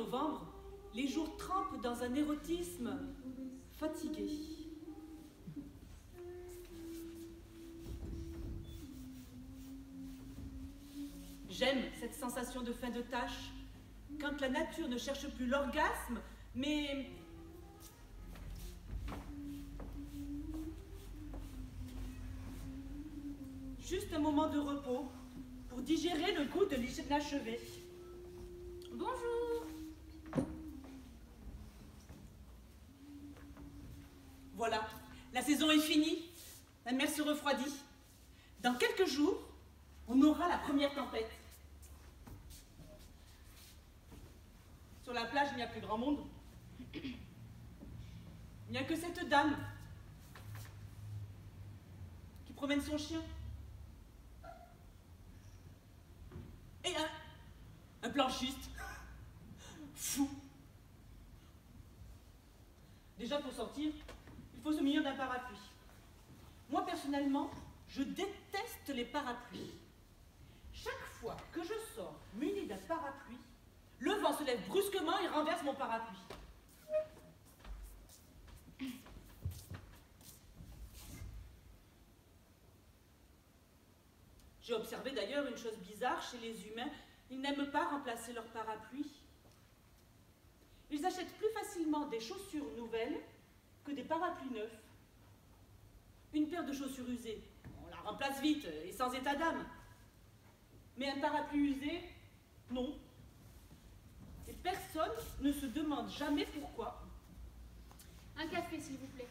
novembre, les jours trempent dans un érotisme fatigué. J'aime cette sensation de fin de tâche, quand la nature ne cherche plus l'orgasme, mais juste un moment de repos pour digérer le goût de l'inachevé. Bonjour. Voilà, la saison est finie, la mer se refroidit. Dans quelques jours, on aura la première tempête. Sur la plage, il n'y a plus grand monde. Il n'y a que cette dame qui promène son chien. Et un planchiste. Fou. Déjà, pour sortir, il faut se munir d'un parapluie. Moi, personnellement, je déteste les parapluies. Chaque fois que je sors muni d'un parapluie, le vent se lève brusquement et renverse mon parapluie. J'ai observé d'ailleurs une chose bizarre chez les humains. Ils n'aiment pas remplacer leur parapluie. Ils achètent plus facilement des chaussures nouvelles que des parapluies neufs. Une paire de chaussures usées, on la remplace vite et sans état d'âme. Mais un parapluie usé, non. Et personne ne se demande jamais pourquoi. Un café, s'il vous plaît.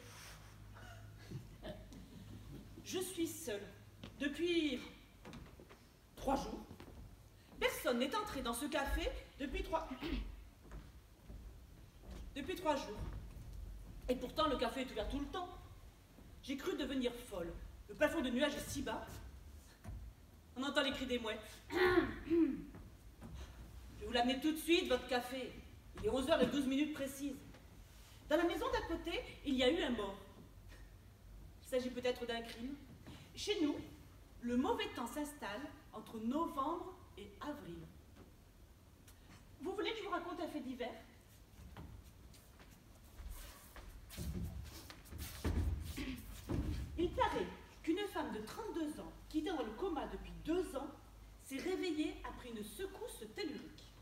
Je suis seule depuis 3 jours. Personne n'est entré dans ce café depuis 3 jours. Et pourtant, le café est ouvert tout le temps. J'ai cru devenir folle. Le plafond de nuages est si bas. On entend les cris des mouettes. Je vais vous l'amener tout de suite, votre café. Il est 11h12 précises. Dans la maison d'à côté, il y a eu un mort. Il s'agit peut-être d'un crime. Chez nous, le mauvais temps s'installe entre novembre et avril. Vous voulez que je vous raconte un fait divers? Il paraît qu'une femme de 32 ans, qui était dans le coma depuis 2 ans, s'est réveillée après une secousse tellurique.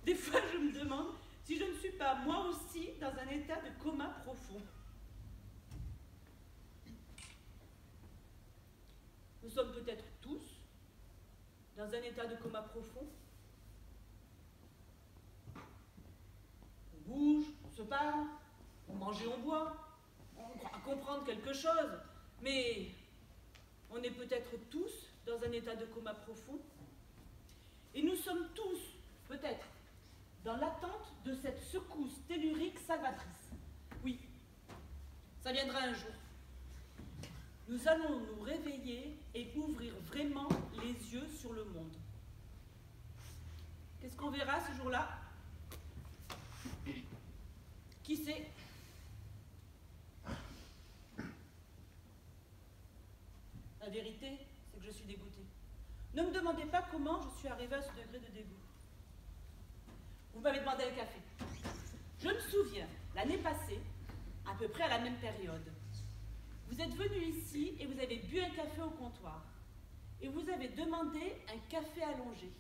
Des fois, je me demande si je ne suis pas, moi aussi, dans un état de coma profond. Nous sommes peut-être tous dans un état de coma profond. On bouge, on se parle, on mange et on boit, on croit comprendre quelque chose, mais on est peut-être tous dans un état de coma profond. Et nous sommes tous, peut-être, dans l'attente de cette secousse tellurique salvatrice. Oui, ça viendra un jour. Nous allons nous réveiller et ouvrir vraiment les yeux sur le monde. Qu'est-ce qu'on verra ce jour-là? Qui sait? La vérité, c'est que je suis dégoûtée. Ne me demandez pas comment je suis arrivée à ce degré de dégoût. Vous m'avez demandé un café. Je me souviens, l'année passée, à peu près à la même période, vous êtes venu ici et vous avez bu un café au comptoir. Et vous avez demandé un café allongé.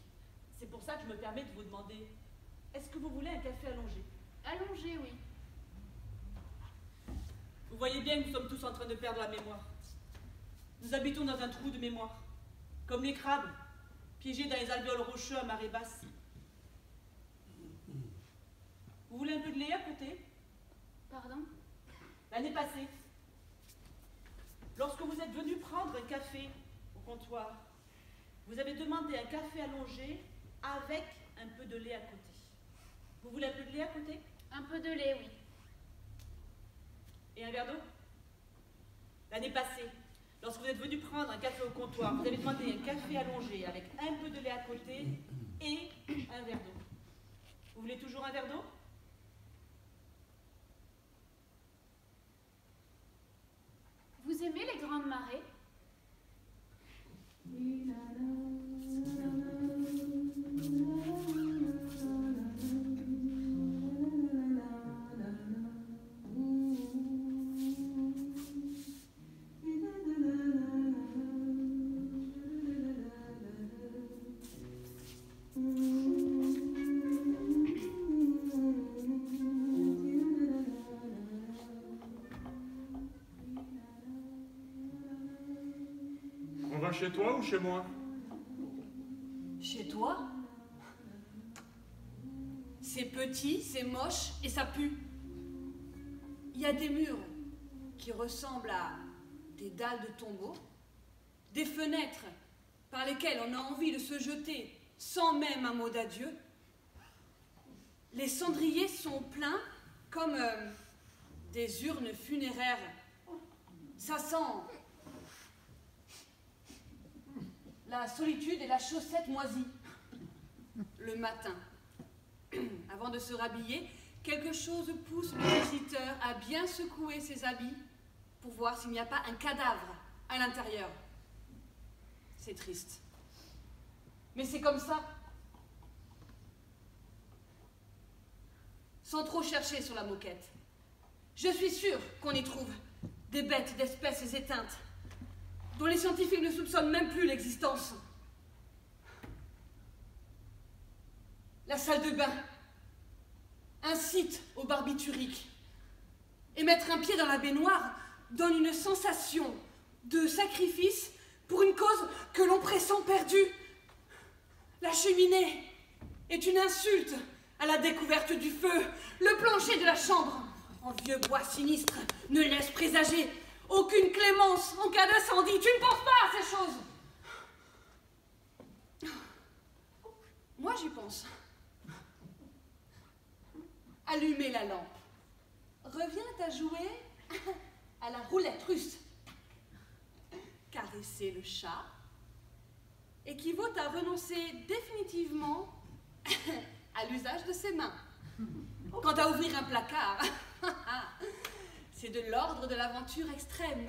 C'est pour ça que je me permets de vous demander, est-ce que vous voulez un café allongé? Allongé, oui. Vous voyez bien que nous sommes tous en train de perdre la mémoire. Nous habitons dans un trou de mémoire, comme les crabes, piégés dans les alvéoles rocheux à marée basse. Vous voulez un peu de lait à côté? Pardon? L'année passée, lorsque vous êtes venu prendre un café au comptoir, vous avez demandé un café allongé avec un peu de lait à côté. Vous voulez un peu de lait à côté? Un peu de lait, oui. Et un verre d'eau? L'année passée, lorsque vous êtes venu prendre un café au comptoir, vous avez demandé un café allongé avec un peu de lait à côté et un verre d'eau. Vous voulez toujours un verre d'eau? Vous aimez les grandes marées? chez toi ou chez moi? Chez toi? C'est petit, c'est moche et ça pue. Il y a des murs qui ressemblent à des dalles de tombeaux, des fenêtres par lesquelles on a envie de se jeter sans même un mot d'adieu. Les cendriers sont pleins comme des urnes funéraires. Ça sent la solitude et la chaussette moisie. Le matin, avant de se rhabiller, quelque chose pousse le visiteur à bien secouer ses habits pour voir s'il n'y a pas un cadavre à l'intérieur. C'est triste. Mais c'est comme ça. Sans trop chercher sur la moquette. Je suis sûre qu'on y trouve des bêtes d'espèces éteintes, dont les scientifiques ne soupçonnent même plus l'existence. La salle de bain, un site au barbiturique, et mettre un pied dans la baignoire donne une sensation de sacrifice pour une cause que l'on pressent perdue. La cheminée est une insulte à la découverte du feu. Le plancher de la chambre, en vieux bois sinistre, ne laisse présager aucune clémence en cas d'incendie. Tu ne penses pas à ces choses? Moi, j'y pense. Allumer la lampe revient à jouer à la roulette russe. Caresser le chat équivaut à renoncer définitivement à l'usage de ses mains. Quant à ouvrir un placard, c'est de l'ordre de l'aventure extrême.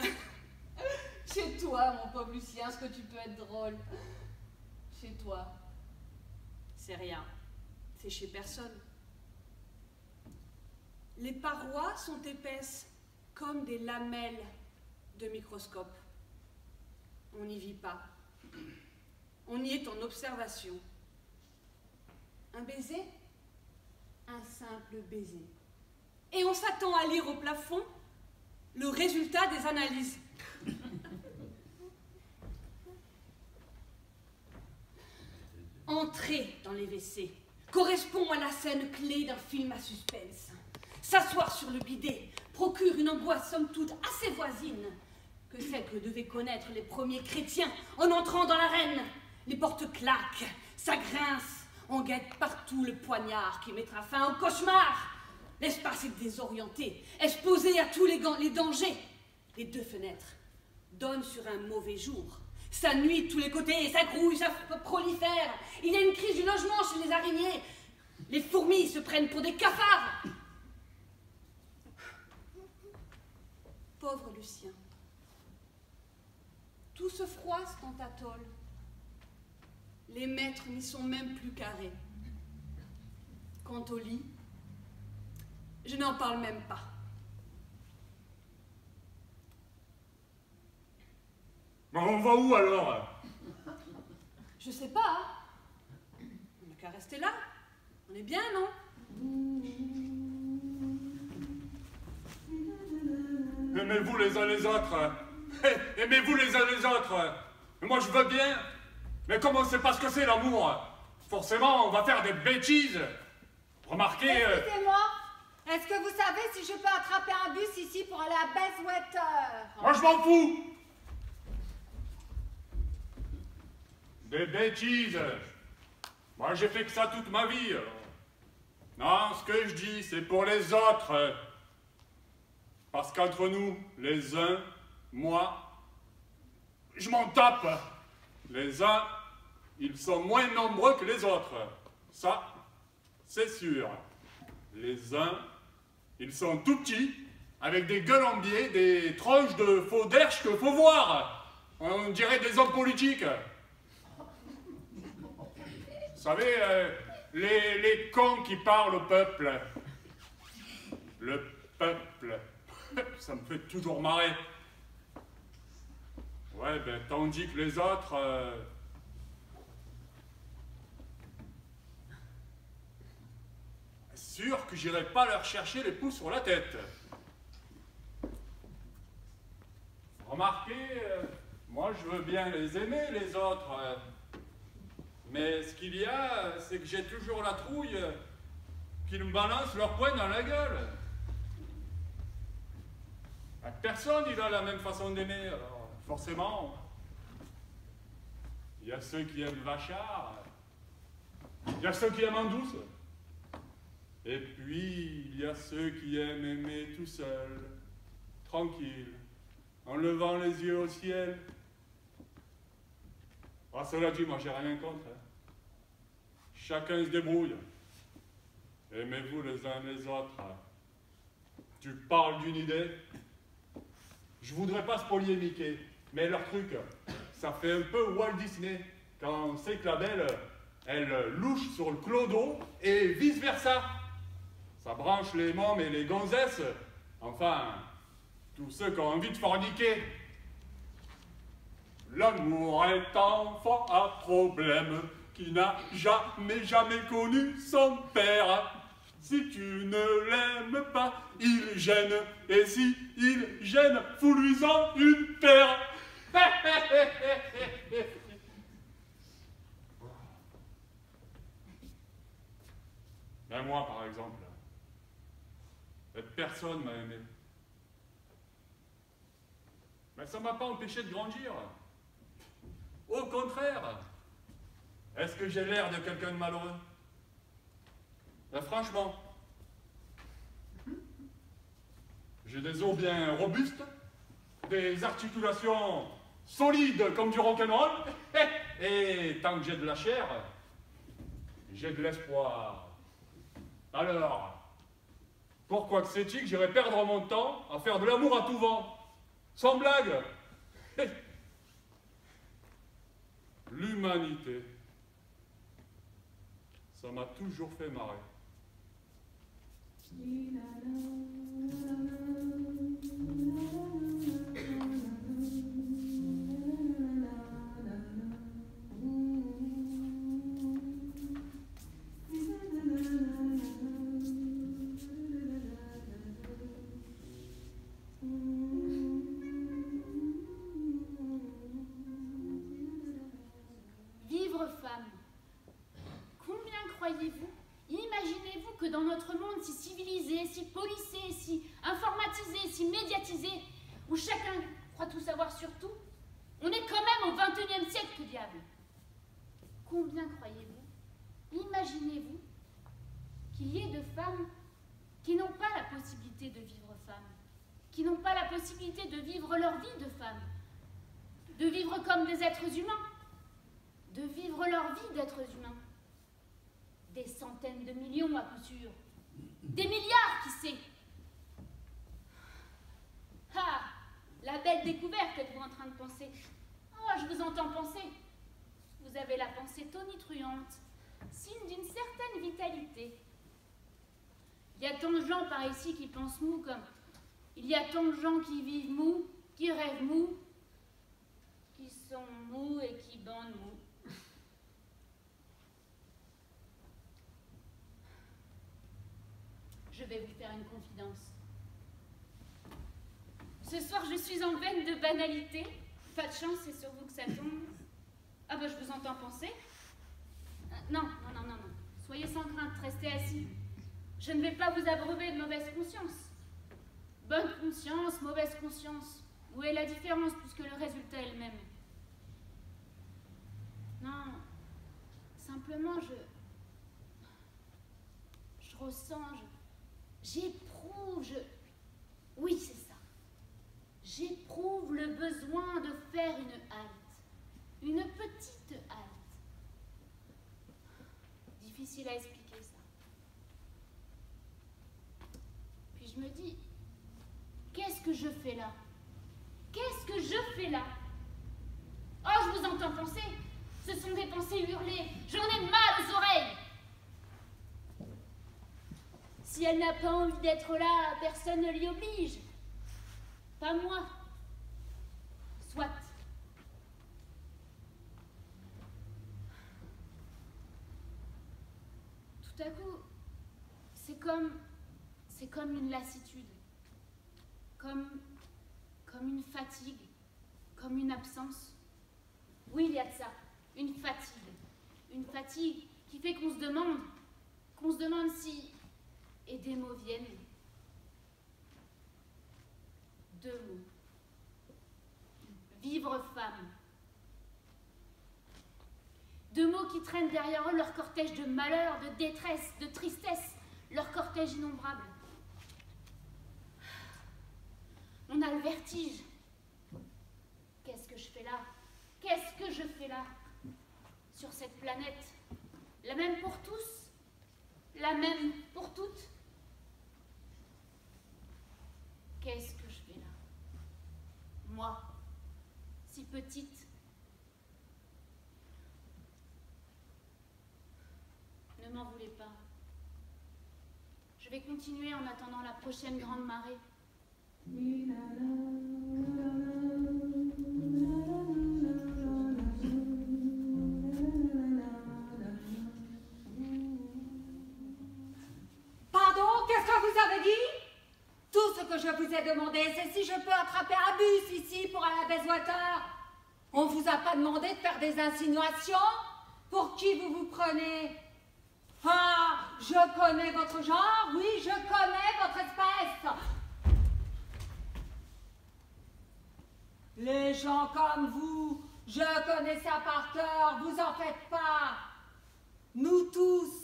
Chez toi, mon pauvre Lucien, est-ce que tu peux être drôle? Chez toi, c'est rien. C'est chez personne. Les parois sont épaisses comme des lamelles de microscope. On n'y vit pas. On y est en observation. Un baiser? Un simple baiser. Et on s'attend à lire au plafond le résultat des analyses. Entrer dans les WC correspond à la scène clé d'un film à suspense. S'asseoir sur le bidet procure une angoisse somme toute assez voisine que celle que devaient connaître les premiers chrétiens en entrant dans l'arène. Les portes claquent, ça grince, on guette partout le poignard qui mettra fin au cauchemar. L'espace est désorienté, exposé à tous les dangers. Les deux fenêtres donnent sur un mauvais jour. Ça nuit de tous les côtés, ça grouille, ça prolifère. Il y a une crise du logement chez les araignées. Les fourmis se prennent pour des cafards. Pauvre Lucien. Tout se froisse dans ta tôle. Les maîtres n'y sont même plus carrés. Quant au lit, je n'en parle même pas. Bon, on va où alors? Je sais pas. Hein. On n'a qu'à rester là. On est bien, non? Aimez-vous les uns les autres. Aimez-vous les uns les autres. Moi, je veux bien. Mais comme on ne sait pas ce que c'est l'amour, forcément, on va faire des bêtises. Remarquez... Excusez-moi, est-ce que vous savez si je peux attraper un bus ici pour aller à Bayswater? Moi, je m'en fous. Des bêtises. Moi, j'ai fait que ça toute ma vie. Non, ce que je dis, c'est pour les autres. Parce qu'entre nous, les uns, moi, je m'en tape. Les uns, ils sont moins nombreux que les autres. Ça, c'est sûr. Les uns, ils sont tout petits, avec des gueules en biais, des tronches de faux derches que faut voir. On dirait des hommes politiques. Vous savez, les cons qui parlent au peuple. Le peuple. Ça me fait toujours marrer. Ouais, ben, tandis que les autres... sûr que j'irai pas leur chercher les pouces sur la tête. Remarquez, Moi, je veux bien les aimer, les autres. Mais ce qu'il y a, c'est que j'ai toujours la trouille qu'ils me balancent leur poing dans la gueule. Personne, il a la même façon d'aimer, alors forcément. Il y a ceux qui aiment vachard. Il y a ceux qui aiment en douce. Et puis, il y a ceux qui aiment aimer tout seul, tranquille, en levant les yeux au ciel. Ah, cela dit, moi, j'ai rien contre. Hein. Chacun se débrouille. Aimez-vous les uns les autres. Tu parles d'une idée. Je voudrais pas spolier Mickey, mais leur truc, ça fait un peu Walt Disney, quand on sait que la belle, elle louche sur le clodo, et vice-versa. Ça branche les mômes et les gonzesses, enfin, tous ceux qui ont envie de forniquer. L'amour est enfant à problème, qui n'a jamais connu son père. Si tu ne l'aimes pas, il gêne, et si il gêne, fous-lui-en une paire. Ben moi, par exemple, personne m'a aimé. Mais ça ne m'a pas empêché de grandir. Au contraire, est-ce que j'ai l'air de quelqu'un de malheureux? Ben franchement, j'ai des os bien robustes, des articulations solides comme du rock'n'roll, et tant que j'ai de la chair, j'ai de l'espoir. Alors, pourquoi que c'est-il que j'irais perdre mon temps à faire de l'amour à tout vent? Sans blague. L'humanité, ça m'a toujours fait marrer. Vivre femme. Combien croyez-vous, imaginez-vous que dans notre monde si civilisé, si policé, si informatisé, si médiatisé, où chacun croit tout savoir sur tout, on est quand même au XXIe siècle, que diable. Combien croyez-vous, imaginez-vous qu'il y ait de femmes qui n'ont pas la possibilité de vivre femme, qui n'ont pas la possibilité de vivre leur vie de femme, de vivre comme des êtres humains, de vivre leur vie d'êtres humains. Des centaines de millions à coup sûr. Des milliards, qui sait. Ah, la belle découverte, êtes-vous en train de penser? Oh, je vous entends penser. Vous avez la pensée tonitruante, signe d'une certaine vitalité. Il y a tant de gens par ici qui pensent mou comme... Il y a tant de gens qui vivent mou, qui rêvent mou, qui sont mous et qui bandent mou. Je vais vous faire une confidence. Ce soir, je suis en veine de banalité. Pas de chance, c'est sur vous que ça tombe. Ah bah, je vous entends penser. Non. Soyez sans crainte, restez assis. Je ne vais pas vous abreuver de mauvaise conscience. Bonne conscience, mauvaise conscience. Où est la différence puisque le résultat est le même? Non, simplement je ressens, j'éprouve, oui, c'est ça. J'éprouve le besoin de faire une halte, une petite halte. Difficile à expliquer ça. Puis je me dis, qu'est-ce que je fais là? Qu'est-ce que je fais là? Oh, je vous entends penser. Ce sont des pensées hurlées. J'en ai mal aux oreilles. Si elle n'a pas envie d'être là, personne ne l'y oblige. Pas moi. Soit. Tout à coup, c'est comme une lassitude. Comme une fatigue. comme une absence. Oui, il y a de ça, une fatigue qui fait qu'on se demande si... Et des mots viennent. 2 mots. Vivre femme. 2 mots qui traînent derrière eux leur cortège de malheur, de détresse, de tristesse, leur cortège innombrable. On a le vertige. Qu'est-ce que je fais là? Qu'est-ce que je fais là? Sur cette planète, la même pour tous, la même pour toutes. Qu'est-ce que je fais là? Moi, si petite. Ne m'en voulez pas. Je vais continuer en attendant la prochaine grande marée. Pardon, qu'est-ce que vous avez dit? Tout ce que je vous ai demandé, c'est si je peux attraper un bus ici pour aller à Bayswater. On vous a pas demandé de faire des insinuations? Pour qui vous vous prenez? Ah, je connais votre genre, oui, je connais votre espèce. Les gens comme vous, je connais ça par cœur, vous en faites pas. Nous tous.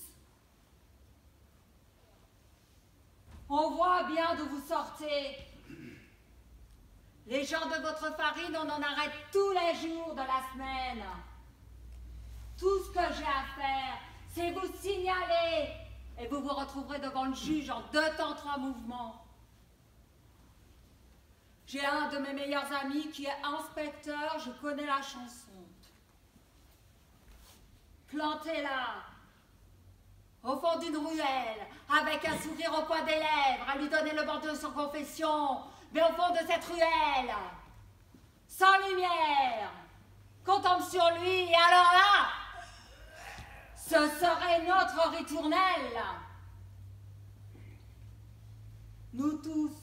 On voit bien d'où vous sortez. Les gens de votre farine, on en arrête tous les jours de la semaine. Tout ce que j'ai à faire, c'est vous signaler. Et vous vous retrouverez devant le juge en 2 temps 3 mouvements. J'ai un de mes meilleurs amis qui est inspecteur, je connais la chanson. Planté là, au fond d'une ruelle, avec un sourire au coin des lèvres, à lui donner le bandeau sans confession, mais au fond de cette ruelle, sans lumière, qu'on tombe sur lui, et alors là, ce serait notre ritournelle. Nous tous,